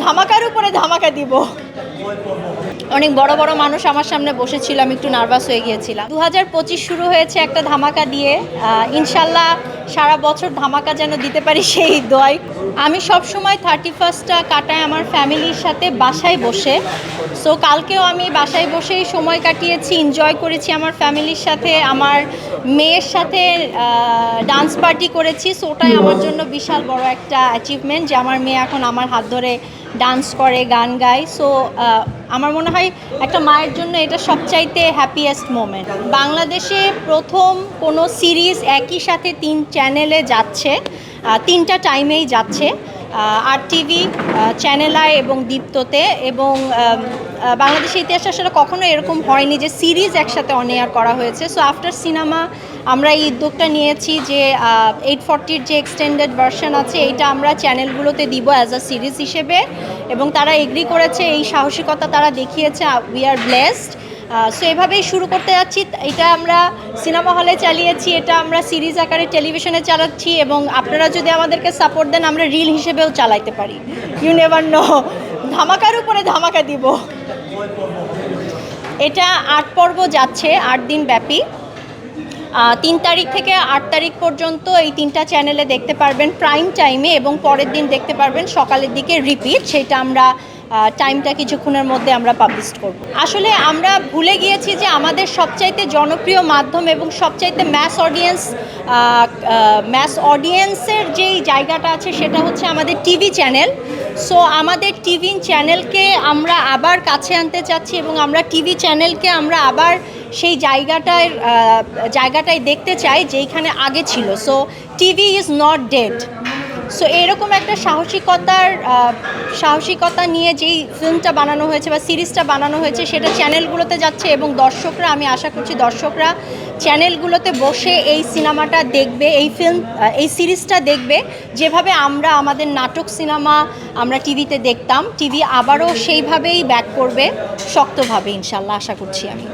ধামাকার উপরে ধামাকা দিব। অনেক বড় বড় মানুষ আমার সামনে বসেছিল, আমি একটু নার্ভাস হয়ে গিয়েছিলাম। 2025 শুরু হয়েছে একটা ধামাকা দিয়ে, ইনশাল্লাহ সারা বছর ধামাকা যেন দিতে পারি সেই দোয়াই। আমি সব সময় 31টা কাটাই আমার ফ্যামিলির সাথে বাসায় বসে। সো কালকেও আমি বাসায় বসেই সময় কাটিয়েছি, এনজয় করেছি আমার ফ্যামিলির সাথে, আমার মেয়ের সাথে ডান্স পার্টি করেছি। সো ওটাই আমার জন্য বিশাল বড় একটা অ্যাচিভমেন্ট যে আমার মেয়ে এখন আমার হাত ধরে ডান্স করে, গান গায়। সো আমার মনে হয় একটা মায়ের জন্য এটা সবচাইতে হ্যাপিয়েস্ট মোমেন্ট। বাংলাদেশে প্রথম কোনো সিরিজ একই সাথে 3 চ্যানেলে যাচ্ছে, 3টা টাইমেই যাচ্ছে, আর টিভি, চ্যানেল আই এবং দীপ্ততে। এবং বাংলাদেশের ইতিহাসে আসলে কখনো এরকম হয়নি যে সিরিজ একসাথে অন এয়ার করা হয়েছে। সো আফটার সিনেমা আমরা এই উদ্যোগটা নিয়েছি যে 840-র যে এক্সটেন্ডেড ভার্সন আছে এইটা আমরা চ্যানেলগুলোতে দিব অ্যাজ আ সিরিজ হিসেবে, এবং তারা এগ্রি করেছে, এই সাহসিকতা তারা দেখিয়েছে। We are blessed. সো এভাবেই শুরু করতে যাচ্ছি। এটা আমরা সিনেমা হলে চালিয়েছি, এটা আমরা সিরিজ আকারে টেলিভিশনে চালাচ্ছি, এবং আপনারা যদি আমাদেরকে সাপোর্ট দেন আমরা রিল হিসেবেও চালাইতে পারি। ইউ নেভার নো, ধামাকার উপরে ধামাকা দিব। এটা 8 পর্ব যাচ্ছে, 8 দিন ব্যাপী। 3 তারিখ থেকে 8 তারিখ পর্যন্ত এই 3টা চ্যানেলে দেখতে পারবেন প্রাইম টাইমে, এবং পরের দিন দেখতে পারবেন সকালের দিকে রিপিট। সেটা আমরা টাইমটা কিছুক্ষণের মধ্যে আমরা পাবলিশ করব। আসলে আমরা ভুলে গিয়েছি যে আমাদের সবচাইতে জনপ্রিয় মাধ্যম এবং সবচাইতে ম্যাস অডিয়েন্সের যেই জায়গাটা আছে সেটা হচ্ছে আমাদের টিভি চ্যানেল। সো আমাদের টিভি চ্যানেলকে আমরা আবার কাছে আনতে চাচ্ছি, এবং আমরা টিভি চ্যানেলকে আমরা আবার সেই জায়গাটায় দেখতে চাই যেইখানে আগে ছিল। So TV is not dead. So এরকম একটা সাহসিকতা নিয়ে যেই ফিল্মটা বানানো হয়েছে বা সিরিজটা বানানো হয়েছে সেটা চ্যানেলগুলোতে যাচ্ছে, এবং দর্শকরা, আমি আশা করছি দর্শকরা চ্যানেলগুলোতে বসে এই সিনেমাটা দেখবে, এই সিরিজটা দেখবে যেভাবে আমরা আমাদের নাটক সিনেমা আমরা টিভিতে দেখতাম। টিভি আবারও সেইভাবেই ব্যাক করবে শক্তভাবে, ইনশাল্লাহ আশা করছি আমি।